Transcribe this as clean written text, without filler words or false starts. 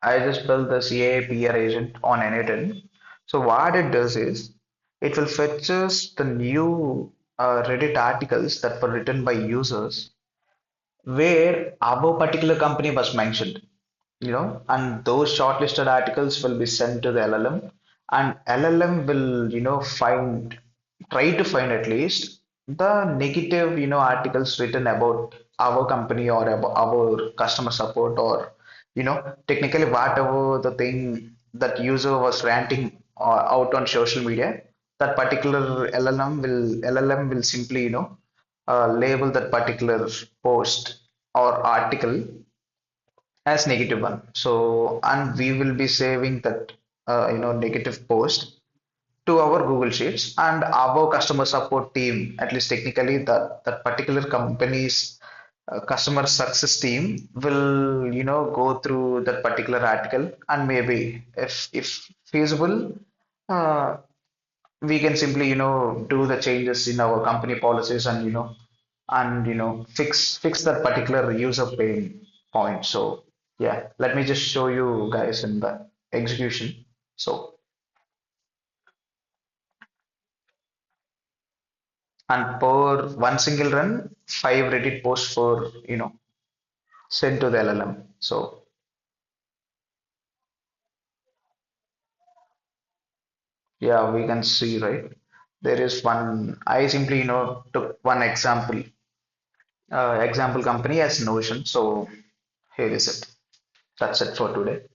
I just built this AI PR agent on n8n. So what it does is it will fetch us the new Reddit articles that were written by users where our particular company was mentioned, and those shortlisted articles will be sent to the LLM, and LLM will, try to find at least the negative, articles written about our company or about our customer support or, technically whatever the thing that user was ranting out on social media, that particular LLM will simply, label that particular post or article as negative one. So, and we will be saving that negative post to our Google Sheets, and our customer support team, at least technically that particular company's customer success team will go through that particular article, and maybe if feasible, uh, we can simply do the changes in our company policies, and fix that particular user pain point. So yeah, let me just show you guys in the execution. So, and per one single run, 5 Reddit posts for sent to the LLM. So yeah, we can see, right, there is one. I simply took one example company as Notion. So here is it. That's it for today.